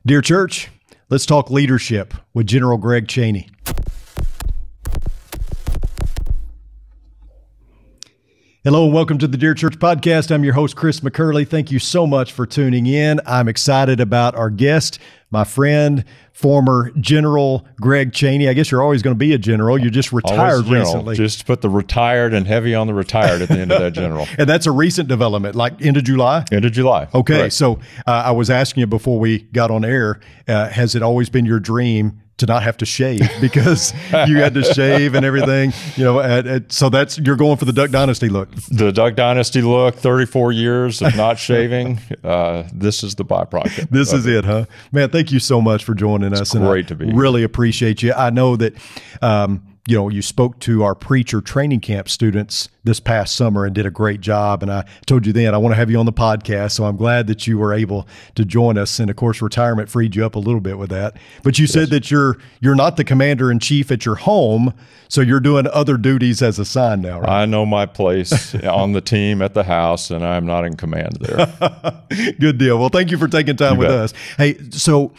Dear church, let's talk leadership with General Greg Chaney. Hello and welcome to the Dear Church Podcast. I'm your host, Chris McCurley. Thank you so much for tuning in. I'm excited about our guest, my friend, former General Greg Chaney. I guess you're always going to be a general. You just retired recently. Just put the retired and heavy on the retired at the end of that general. And that's a recent development, like end of July? End of July. Okay, correct. So I was asking you before we got on air, has it always been your dream to not have to shave because you had to shave and everything, so you're going for the Duck Dynasty look. The Duck Dynasty look, 34 years of not shaving. This is the byproduct. This is it, huh? Man, thank you so much for joining us. It's great to be here. Really appreciate you. I know that, you spoke to our preacher training camp students this past summer and did a great job. And I told you then, I want to have you on the podcast. So I'm glad that you were able to join us. And of course, retirement freed you up a little bit with that. But you said that you're not the commander in chief at your home. So you're doing other duties as assigned now, right? I know my place on the team at the house, and I'm not in command there. Good deal. Well, thank you for taking time with us. Hey, so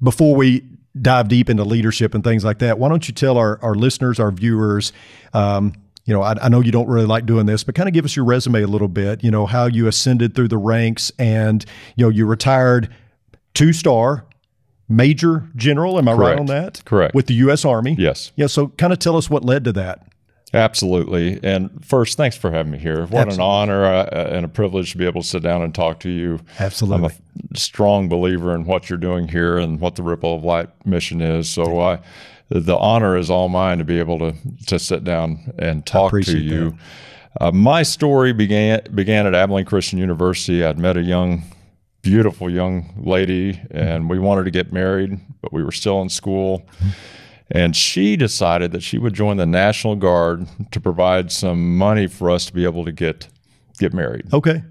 before we dive deep into leadership and things like that, why don't you tell our listeners, our viewers, I know you don't really like doing this, but kind of give us your resume a little bit, how you ascended through the ranks and, you retired 2-star Major General. Am I right on that? Correct. With the U.S. Army. Yes. Yeah. So kind of tell us what led to that. Absolutely. And first, thanks for having me here. What an honor and a privilege to be able to sit down and talk to you. Absolutely. I'm a strong believer in what you're doing here and what the Ripple of Light mission is. So the honor is all mine to be able to sit down and talk to you. My story began at Abilene Christian University. I'd met a beautiful young lady, and we wanted to get married, but we were still in school. And she decided that she would join the National Guard to provide some money for us to be able to get married. Okay.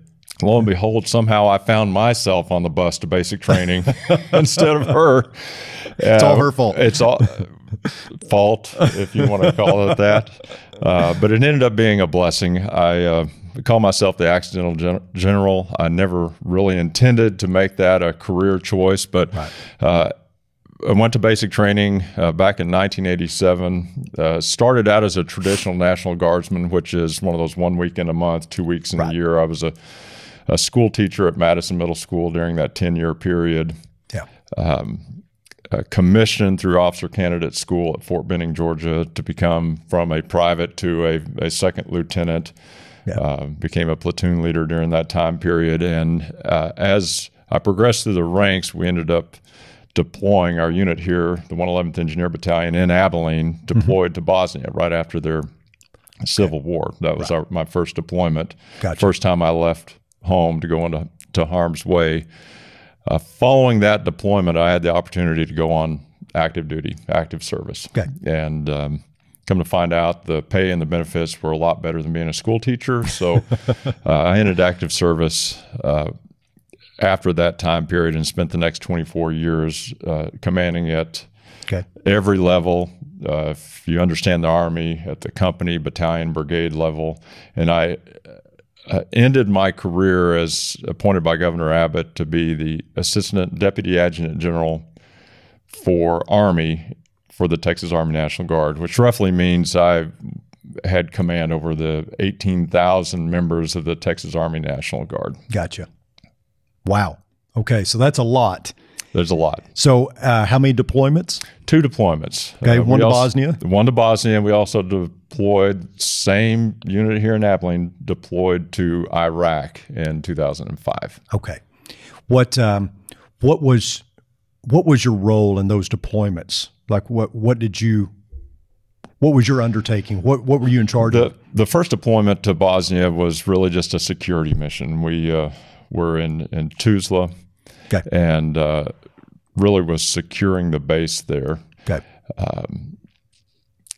Lo and behold, somehow I found myself on the bus to basic training instead of her. It's all her fault. It's all fault, if you want to call it that. But it ended up being a blessing. I call myself the accidental general. I never really intended to make that a career choice, but I went to basic training back in 1987. Started out as a traditional National Guardsman, which is one of those 1 weekend a month, 2 weeks in a year. I was a school teacher at Madison Middle School during that 10-year period. Yeah. Commissioned through Officer Candidate School at Fort Benning, Georgia, to become from a private to a second lieutenant. Yeah. Became a platoon leader during that time period. And as I progressed through the ranks, we ended up deploying our unit here, the 111th Engineer Battalion in Abilene, deployed to Bosnia right after their civil war. That was my first deployment. Gotcha. First time I left home to go into harm's way. Following that deployment, I had the opportunity to go on active duty, active service. Okay. And come to find out, the pay and the benefits were a lot better than being a school teacher. So I ended active service after that time period and spent the next 24 years commanding at every level. If you understand the Army, at the company, battalion, brigade level. And I ended my career as appointed by Governor Abbott to be the Assistant Deputy Adjutant General for Army for the Texas Army National Guard, which roughly means I had command over the 18,000 members of the Texas Army National Guard. Gotcha. Wow. Okay, so that's a lot. There's a lot. So how many deployments? 2 deployments. Okay, one to Bosnia? One to Bosnia. We also deployed, same unit here in Abilene, deployed to Iraq in 2005. Okay. What was your role in those deployments? Like what was your undertaking? What were you in charge of? The first deployment to Bosnia was really just a security mission. We were in Tuzla. Okay. And really was securing the base there. Okay.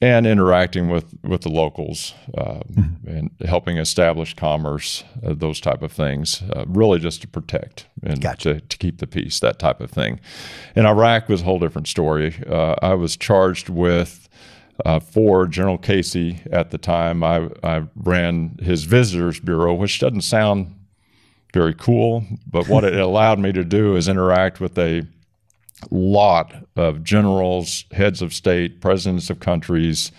And interacting with the locals and helping establish commerce, those type of things, really just to protect and to keep the peace, that type of thing. And Iraq was a whole different story. I was charged with, for General Casey at the time, I ran his visitors bureau, which doesn't sound very cool, but what it allowed me to do is interact with a lot of generals, heads of state, presidents of countries,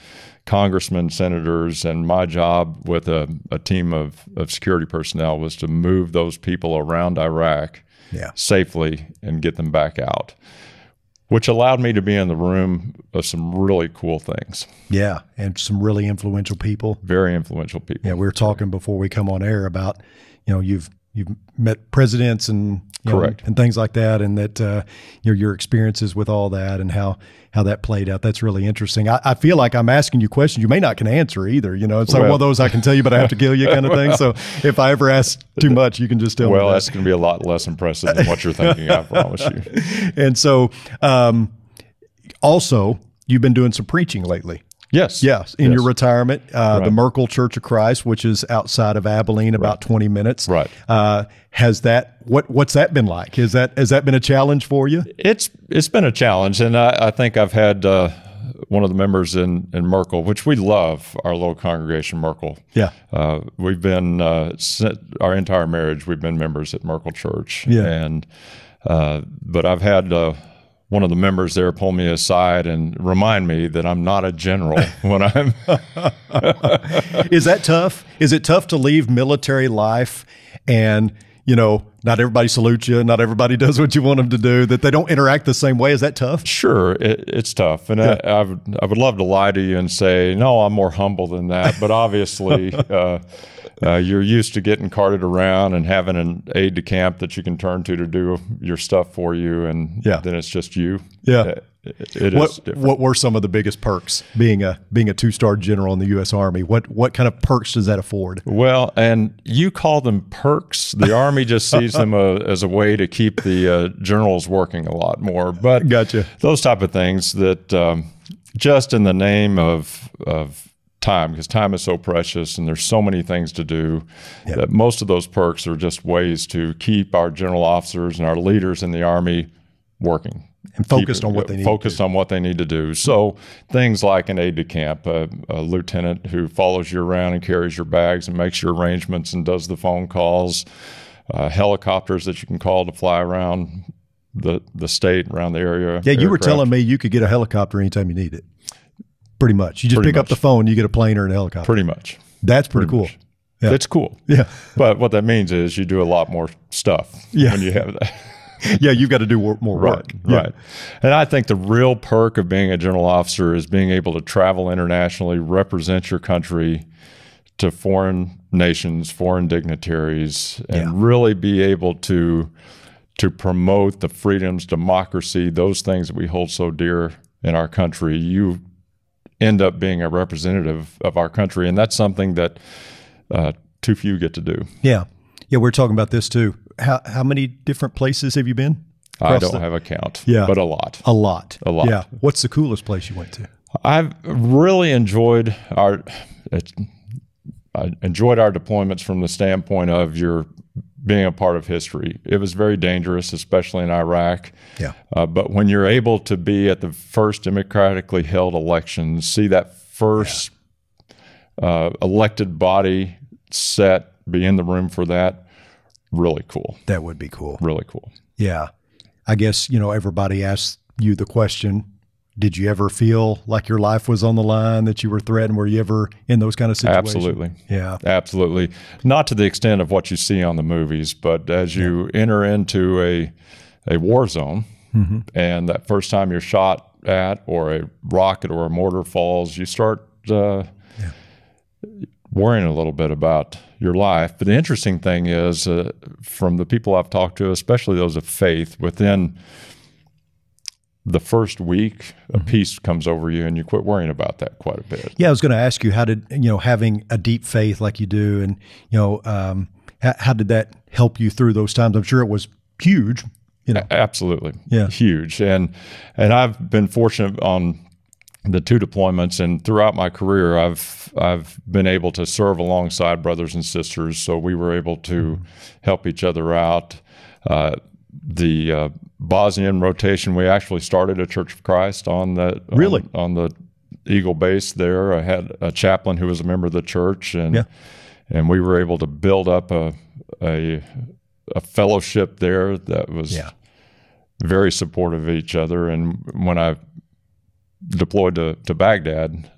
congressmen, senators, and my job with a team of security personnel was to move those people around Iraq safely and get them back out, which allowed me to be in the room of some really cool things. Yeah, and some really influential people. Very influential people. Yeah, we were talking before we come on air about, you've met presidents and correct and things like that, and that your experiences with all that and how that played out. That's really interesting. I feel like I'm asking you questions you may not can answer either. It's like one of those I can tell you, but I have to kill you kind of thing. So if I ever ask too much, you can just tell me. Well, that's going to be a lot less impressive than what you're thinking, I promise you. And so also, you've been doing some preaching lately. Yes. In your retirement, the Merkel Church of Christ, which is outside of Abilene, about 20 minutes. Right. Has that what's that been like? Has that been a challenge for you? It's been a challenge, and I think I've had one of the members in Merkel, which we love, our little congregation Merkel. Yeah. We've been our entire marriage. We've been members at Merkel Church. Yeah. And but I've had one of the members there pull me aside and remind me that I'm not a general when I'm. Is that tough? Is it tough to leave military life and, not everybody salutes you, not everybody does what you want them to do, that they don't interact the same way? Is that tough? Sure, it's tough. And I would love to lie to you and say, no, I'm more humble than that. But obviously, you're used to getting carted around and having an aide de camp that you can turn to do your stuff for you, and then it's just you. Yeah. It is different. What were some of the biggest perks being a 2-star general in the U.S. Army? What kind of perks does that afford? Well, and you call them perks. The Army just sees them as a way to keep the generals working a lot more. But gotcha. Those type of things that just in the name of time, because time is so precious and there's so many things to do, that most of those perks are just ways to keep our general officers and our leaders in the Army working. And focused on what they need on what they need to do. So things like an aide de camp, a lieutenant who follows you around and carries your bags and makes your arrangements and does the phone calls, helicopters that you can call to fly around the state, around the area. Yeah, you were telling me you could get a helicopter anytime you need it. Pretty much. You just pick up the phone, you get a plane or an helicopter. Pretty much. That's pretty cool. Yeah. It's cool. Yeah. But what that means is you do a lot more stuff when you have that. Yeah, you've got to do more work. Right. And I think the real perk of being a general officer is being able to travel internationally, represent your country to foreign nations, foreign dignitaries, and really be able to promote the freedoms, democracy, those things that we hold so dear in our country. You end up being a representative of our country, and that's something that too few get to do. Yeah. Yeah, we're talking about this too. How many different places have you been? I don't have a count, but a lot. A lot. Yeah. What's the coolest place you went to? I've really enjoyed our deployments from the standpoint of your being a part of history. It was very dangerous, especially in Iraq. Yeah. But when you're able to be at the first democratically held elections, see that first elected body set, be in the room for that, really cool. That would be cool. Really cool. Yeah. I guess, everybody asks you the question, did you ever feel like your life was on the line, that you were threatened? Were you ever in those kind of situations? Absolutely. Yeah. Absolutely. Not to the extent of what you see on the movies, but as you enter into a war zone, and that first time you're shot at, or a rocket or a mortar falls, you start worrying a little bit about your life. But the interesting thing is, from the people I've talked to, especially those of faith, within the first week, a peace comes over you and you quit worrying about that quite a bit. Yeah, I was going to ask you, how did, having a deep faith like you do, and, how did that help you through those times? I'm sure it was huge. Absolutely. Yeah. Huge. And I've been fortunate on the 2 deployments, and throughout my career, I've been able to serve alongside brothers and sisters. So we were able to help each other out. The Bosnian rotation, we actually started a Church of Christ on the on the Eagle base there. I had a chaplain who was a member of the church, and we were able to build up a fellowship there that was very supportive of each other. And when I deployed to Baghdad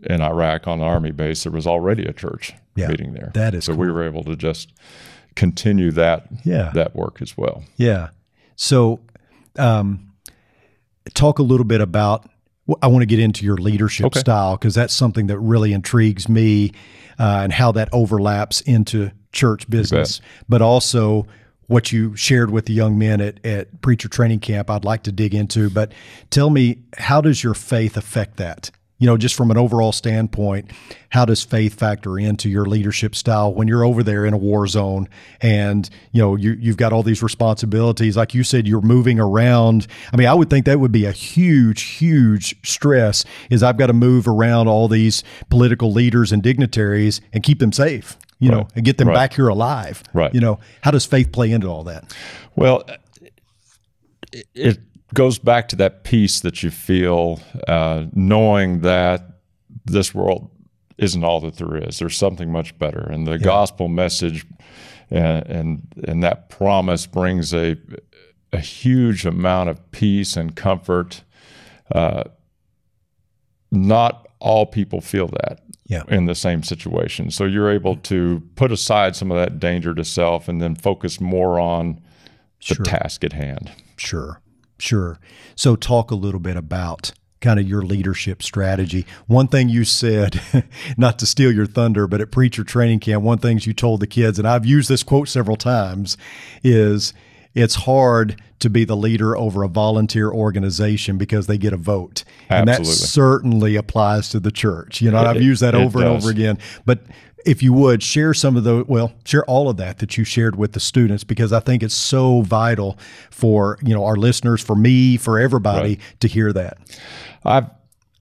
in Iraq on the Army base, there was already a church meeting there. That is so cool. We were able to just continue that work as well. Yeah. So talk a little bit about, I want to get into your leadership style, because that's something that really intrigues me, and how that overlaps into church business, but also what you shared with the young men at Preacher Training Camp, I'd like to dig into. But tell me, how does your faith affect that? You know, just from an overall standpoint, how does faith factor into your leadership style when you're over there in a war zone and, you know, you've got all these responsibilities? Like you said, you're moving around. I mean, I would think that would be a huge, huge stress, is I've got to move around all these political leaders and dignitaries and keep them safe, you know, and get them back here alive. You know, how does faith play into all that? Well, it goes back to that peace that you feel, knowing that this world isn't all that there is. There's something much better, and the gospel message and that promise brings a huge amount of peace and comfort. Not all people feel that in the same situation, so you're able to put aside some of that danger to self and then focus more on the task at hand. Sure. So talk a little bit about kind of your leadership strategy. One thing you said, not to steal your thunder, but at Preacher Training Camp, one thing you told the kids, and I've used this quote several times, is it's hard to be the leader over a volunteer organization because they get a vote. And that certainly applies to the church. You know, I've used that over and over again. But if you would share some of share all of that you shared with the students, because I think it's so vital for, you know, our listeners, for me, for everybody to hear that.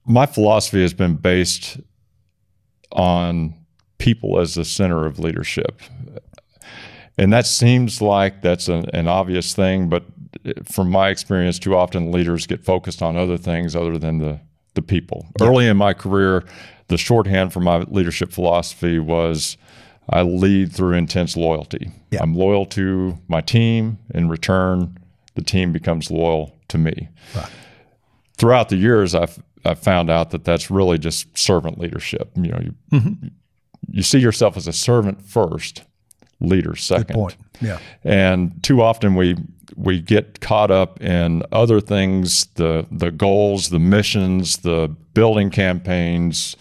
My philosophy has been based on people as the center of leadership. And that seems like that's an obvious thing, but from my experience, too often leaders get focused on other things other than the people. Early in my career, the shorthand for my leadership philosophy was, I lead through intense loyalty. I'm loyal to my team. In return, the team becomes loyal to me. Throughout the years, I've found out that that's really just servant leadership. You know, you see yourself as a servant first, leader second. Good point. And too often we get caught up in other things, the goals, the missions, the building campaigns.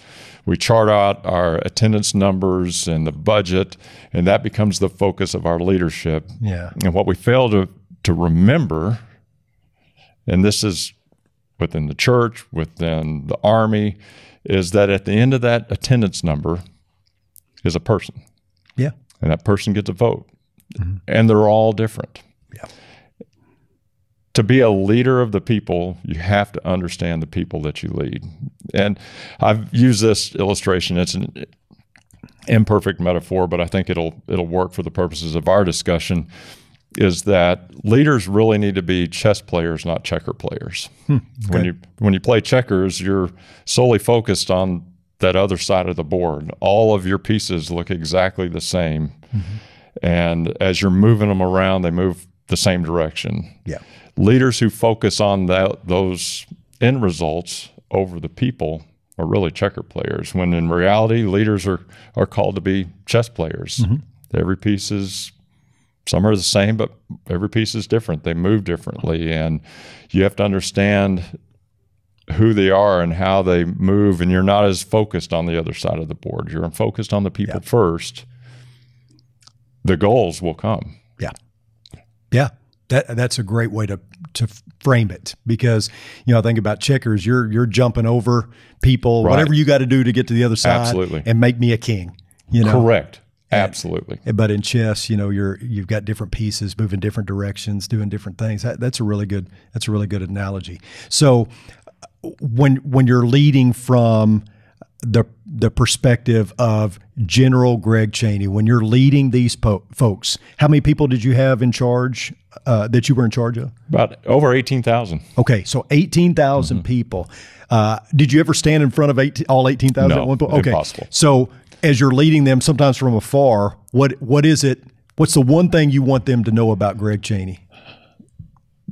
We chart out our attendance numbers and the budget, and that becomes the focus of our leadership. And what we fail to remember, and this is within the church, within the Army, is that at the end of that attendance number is a person. And that person gets a vote. And they're all different. To be a leader of the people, you have to understand the people that you lead. And I've used this illustration. It's an imperfect metaphor, but I think it'll work for the purposes of our discussion, is that leaders really need to be chess players, not checker players. When you play checkers, you're solely focused on that other side of the board. All of your pieces look exactly the same. And as you're moving them around, they move the same direction. Leaders who focus on those end results over the people are really checker players, when in reality, leaders are called to be chess players. Every piece is, some are the same, but every piece is different. They move differently, and you have to understand who they are and how they move, and you're not as focused on the other side of the board. You're focused on the people first. The goals will come. That's a great way to frame it, because, you know, I think about checkers, you're jumping over people, whatever you got to do to get to the other side and make me a king, you know. Correct. Absolutely. But in chess, you know, you've got different pieces moving different directions, doing different things. That's a really good analogy. So when you're leading from the perspective of General Greg Chaney, when you're leading these folks, how many people did you have in charge, that you were in charge of? About over 18,000. Okay, so 18,000 people. Did you ever stand in front of all 18,000 at one point? Okay, impossible. So as you're leading them, sometimes from afar, what is it? What's the one thing you want them to know about Greg Chaney?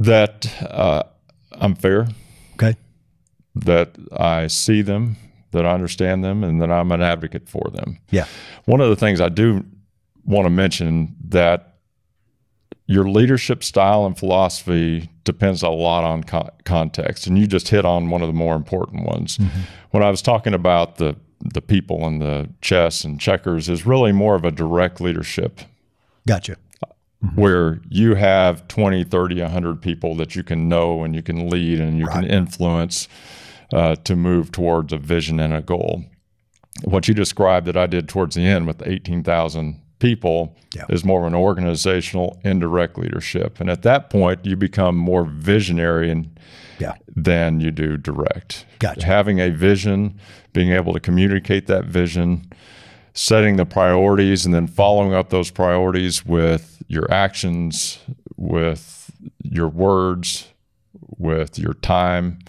That I'm fair, Okay. that I see them, that I understand them, and that I'm an advocate for them. Yeah. One of the things I do want to mention that your leadership style and philosophy depends a lot on context, and you just hit on one of the more important ones. When I was talking about the people and the chess and checkers is really more of a direct leadership. Gotcha. Where you have 20, 30, 100 people that you can know and you can lead and you can influence to move towards a vision and a goal. What you described that I did towards the end with 18,000 people is more of an organizational, indirect leadership. And at that point, you become more visionary than you do direct. Gotcha. Having a vision, being able to communicate that vision, setting the priorities, and then following up those priorities with your actions, with your words, with your time,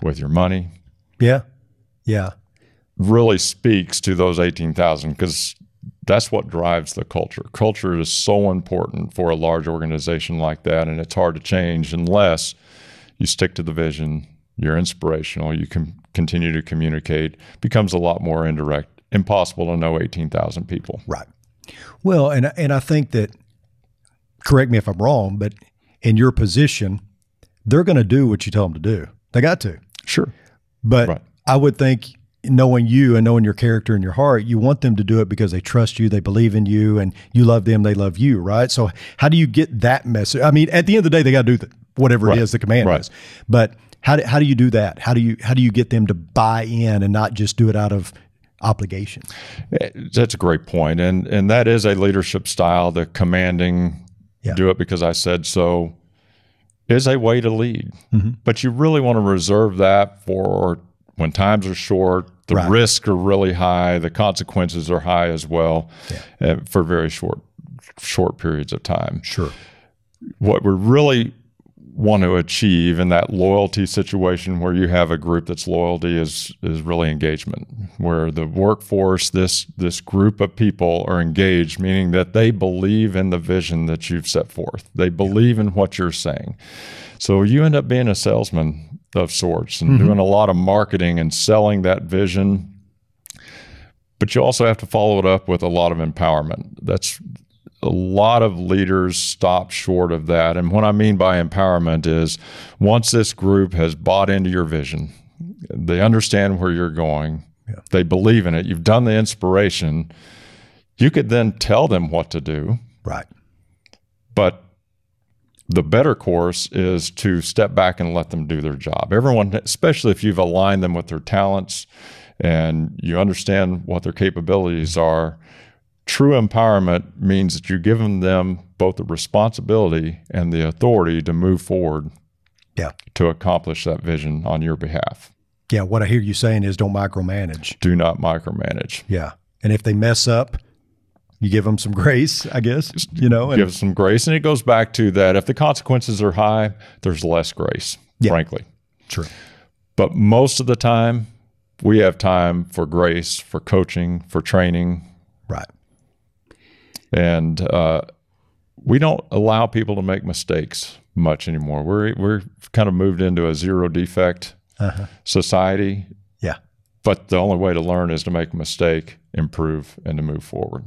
with your money. Yeah. Yeah. Really speaks to those 18,000 because that's what drives the culture. Culture is so important for a large organization like that, and it's hard to change unless you stick to the vision, you're inspirational, you can continue to communicate. It becomes a lot more indirect. Impossible to know 18,000 people. Right. Well, and I think that, correct me if I'm wrong, but in your position, they're going to do what you tell them to do. They got to. Sure. But I would think, knowing you and knowing your character and your heart, you want them to do it because they trust you, they believe in you, and you love them, they love you, right? So how do you get that message? I mean, at the end of the day, they got to do whatever it is the command is. But how do you do that? How do you get them to buy in and not just do it out of obligation? That's a great point. And that is a leadership style. The commanding, do it because I said so, is a way to lead. But you really want to reserve that for when times are short, the risks are really high, the consequences are high as well, for very short periods of time. Sure. What we really want to achieve in that loyalty situation where you have a group that's loyalty is really engagement, where the workforce, this group of people are engaged, meaning that they believe in the vision that you've set forth. They believe in what you're saying. So you end up being a salesman of sorts and doing a lot of marketing and selling that vision, but you also have to follow it up with a lot of empowerment. That's a lot of leaders stop short of that. And what I mean by empowerment is once this group has bought into your vision, they understand where you're going, they believe in it, you've done the inspiration, you could then tell them what to do. Right. But the better course is to step back and let them do their job. Everyone, especially if you've aligned them with their talents and you understand what their capabilities are, true empowerment means that you're giving them both the responsibility and the authority to move forward to accomplish that vision on your behalf. Yeah, what I hear you saying is don't micromanage. Do not micromanage. Yeah. And if they mess up, you give them some grace, I guess, you know. Give some grace. And it goes back to that if the consequences are high, there's less grace, frankly. True. But most of the time, we have time for grace, for coaching, for training. Right. And we don't allow people to make mistakes much anymore. We're kind of moved into a zero defect society. Yeah. But the only way to learn is to make a mistake, improve, and to move forward.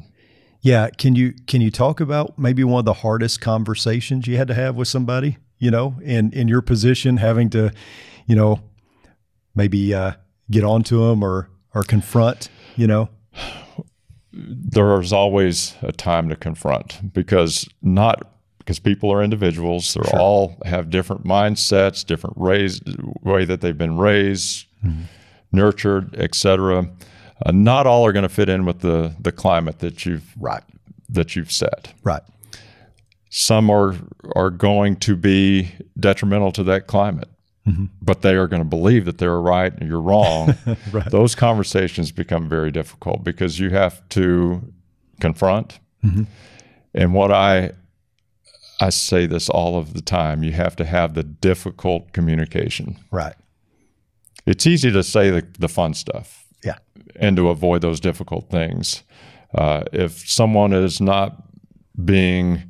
Yeah. Can you talk about maybe one of the hardest conversations you had to have with somebody, you know, in your position, having to, you know, maybe get onto them or confront, you know? There's always a time to confront because people are individuals. They all have different mindsets, different way that they've been raised, nurtured, etc. Not all are going to fit in with the climate that you've set. Right. Some are going to be detrimental to that climate, but they are going to believe that they're right and you're wrong. Right. Those conversations become very difficult because you have to confront. And what I say this all of the time, you have to have the difficult communication. Right. It's easy to say the fun stuff. Yeah. And to avoid those difficult things. If someone is not being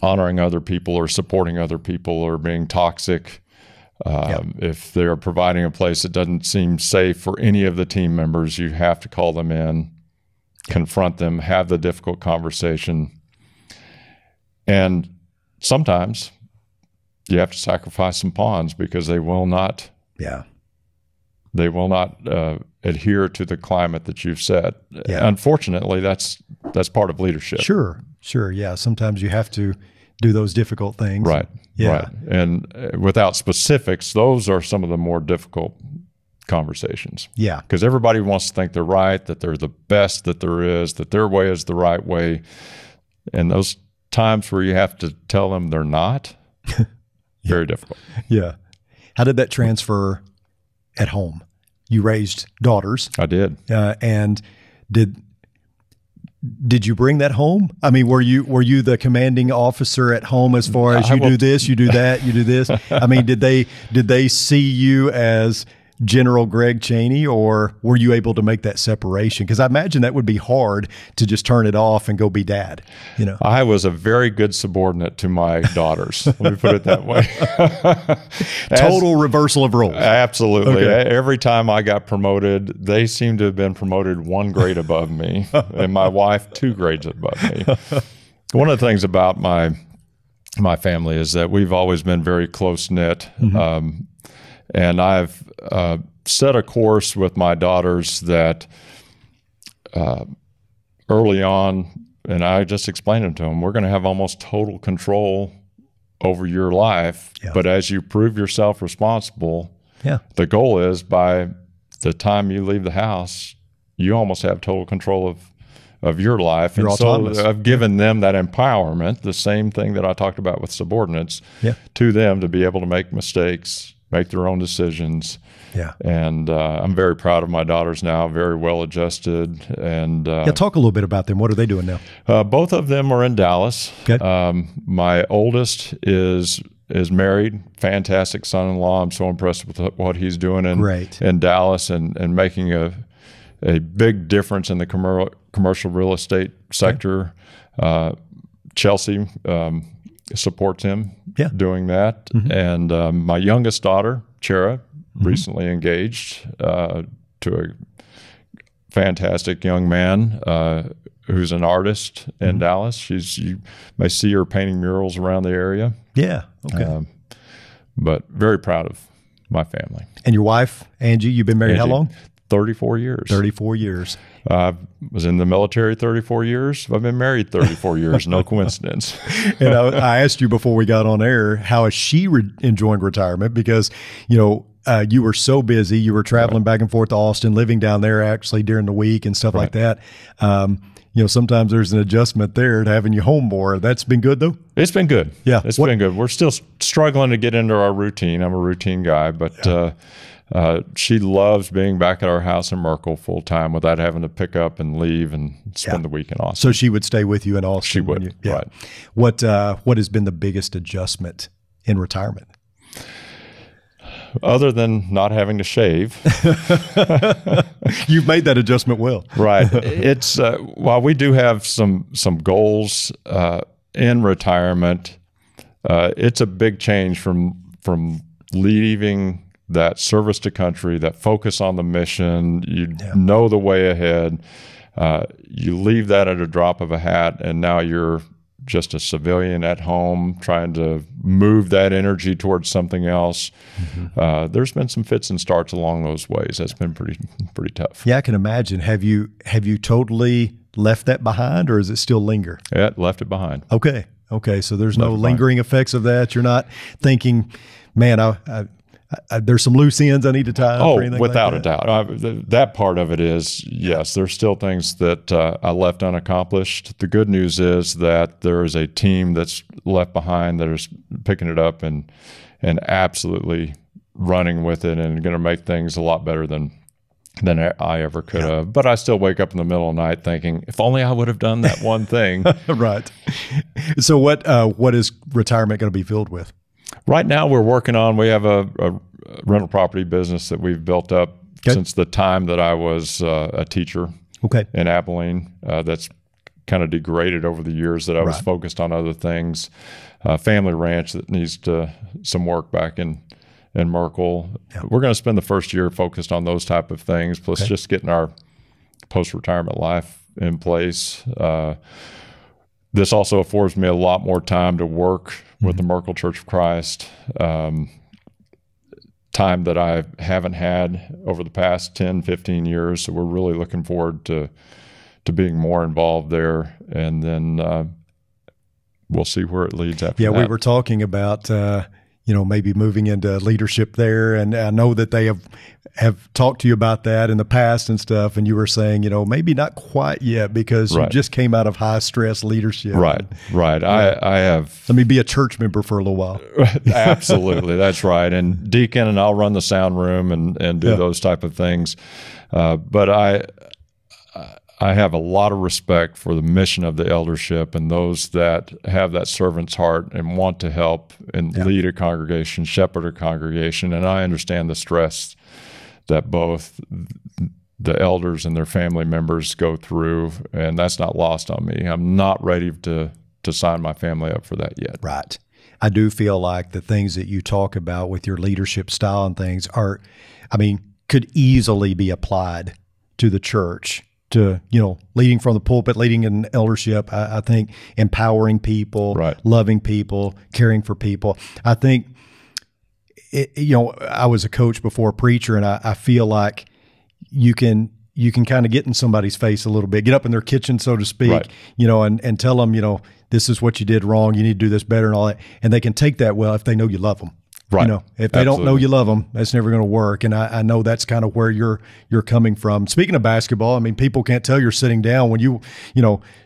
honoring other people or supporting other people or being toxic. If they're providing a place that doesn't seem safe for any of the team members, you have to call them in, confront them, have the difficult conversation. And sometimes you have to sacrifice some pawns because they will not adhere to the climate that you've set. Unfortunately, that's part of leadership. Sure. Yeah. Sometimes you have to do those difficult things. Right. And without specifics, those are some of the more difficult conversations. Yeah. Because everybody wants to think they're right, that they're the best that there is, that their way is the right way. And those times where you have to tell them they're not, very difficult. Yeah. How did that transfer at home? You raised daughters. I did. And did you bring that home? I mean, were you the commanding officer at home as far as do this, you do that, you do this? I mean, did they see you as General Greg Chaney, or were you able to make that separation? Because I imagine that would be hard to just turn it off and go be dad. I was a very good subordinate to my daughters. Let me put it that way. Total reversal of roles. Absolutely. Okay. Every time I got promoted, they seemed to have been promoted 1 grade above me, and my wife 2 grades above me. One of the things about my family is that we've always been very close knit. Mm-hmm. And I've set a course with my daughters that early on, and I just explained it to them, we're going to have almost total control over your life. Yeah. But as you prove yourself responsible, the goal is by the time you leave the house, you almost have total control of your life. You're autonomous. So I've given them that empowerment, the same thing that I talked about with subordinates, to them to be able to make mistakes, make their own decisions. Yeah. And I'm very proud of my daughters now, very well adjusted. And talk a little bit about them. What are they doing now? Both of them are in Dallas. Okay. My oldest is married, fantastic son-in-law. I'm so impressed with what he's doing in Dallas and making a big difference in the commercial real estate sector. Okay. Chelsea supports him doing that. Mm-hmm. And my youngest daughter, Chera, recently engaged to a fantastic young man who's an artist in Dallas. You may see her painting murals around the area. Yeah. Okay. But very proud of my family. And your wife, Angie, you've been married how long? 34 years. 34 years. I was in the military 34 years. I've been married 34 years. No coincidence. And I asked you before we got on air, how is she enjoying retirement? Because, you were so busy. You were traveling back and forth to Austin, living down there actually during the week and stuff like that. Sometimes there's an adjustment there to having you home more. That's been good, though? It's been good. Yeah. It's been good. We're still struggling to get into our routine. I'm a routine guy, but she loves being back at our house in Merkel full time without having to pick up and leave and spend the week in Austin. So she would stay with you in Austin? She would, right. What has been the biggest adjustment in retirement? Other than not having to shave. You've made that adjustment well. Right. It's while we do have some goals in retirement, it's a big change from leaving that service to country, that focus on the mission. You know the way ahead. You leave that at a drop of a hat, and now you're just a civilian at home trying to move that energy towards something else. Mm-hmm. There's been some fits and starts along those ways. That's been pretty tough. Yeah, I can imagine. Have you totally left that behind, or does it still linger? Yeah, left it behind. Okay. So there's no lingering effects of that. You're not thinking, man, there's some loose ends I need to tie up. Oh, or anything without like a doubt. That part of it is, yes, there's still things that I left unaccomplished. The good news is that there is a team that's left behind that is picking it up and absolutely running with it and going to make things a lot better than I ever could have. But I still wake up in the middle of the night thinking, if only I would have done that one thing. Right. So what is retirement going to be filled with? Right now we have a rental property business that we've built up since the time that I was a teacher in Abilene. That's kind of degraded over the years that I was focused on other things. Family ranch that needs some work back in Merkel. We're going to spend the first year focused on those type of things, plus just getting our post-retirement life in place. This also affords me a lot more time to work with the Merkel Church of Christ, time that I haven't had over the past 10, 15 years. So we're really looking forward to being more involved there. And then we'll see where it leads after that. We were talking about, maybe moving into leadership there. And I know that they have talked to you about that in the past and stuff. And you were saying, maybe not quite yet because you just came out of high stress leadership. Right. I have. Let me be a church member for a little while. Absolutely. That's right. And deacon, and I'll run the sound room and do those type of things. But I have a lot of respect for the mission of the eldership and those that have that servant's heart and want to help and lead a congregation, shepherd a congregation. And I understand the stress that both the elders and their family members go through, and that's not lost on me. I'm not ready to sign my family up for that yet. Right. I do feel like the things that you talk about with your leadership style and things could easily be applied to the church. To, leading from the pulpit, leading in eldership, I think empowering people, loving people, caring for people. I think, I was a coach before a preacher, and I feel like you can kind of get in somebody's face a little bit, get up in their kitchen, so to speak, and tell them, this is what you did wrong, you need to do this better and all that. And they can take that well if they know you love them. Right. If they don't know you love them, that's never going to work. And I know that's kind of where you're coming from. Speaking of basketball, people can't tell you're sitting down when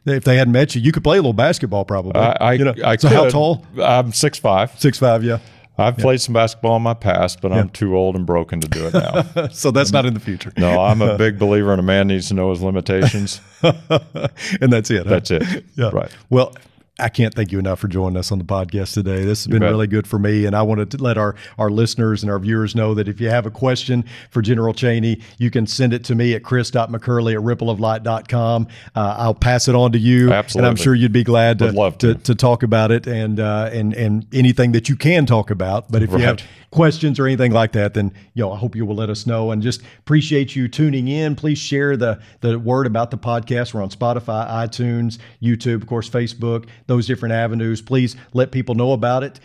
if they hadn't met you, you could play a little basketball probably. I so could. How tall? I'm 6'5". 6'5", yeah. I've played some basketball in my past, but I'm too old and broken to do it now. So that's not in the future. No, I'm a big believer in a man needs to know his limitations. And that's it. Huh? That's it. Yeah. Right. Well, I can't thank you enough for joining us on the podcast today. This has been really good for me, and I wanted to let our listeners and our viewers know that if you have a question for General Cheney, you can send it to me at chris.mccurley@rippleoflight.com. I'll pass it on to you, Absolutely. And I'm sure you'd be glad to talk about it and anything that you can talk about. But if you have questions or anything like that, then I hope you will let us know. And just appreciate you tuning in. Please share the word about the podcast. We're on Spotify, iTunes, YouTube, of course, Facebook, those different avenues. Please let people know about it.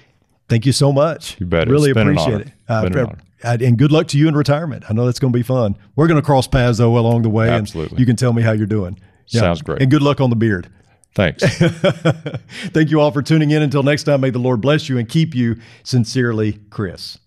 Thank you so much. You bet. Really appreciate it. And good luck to you in retirement. I know that's going to be fun. We're going to cross paths though along the way. Absolutely. And you can tell me how you're doing. Sounds great. And good luck on the beard. Thanks. Thank you all for tuning in. Until next time, may the Lord bless you and keep you. Sincerely, Chris.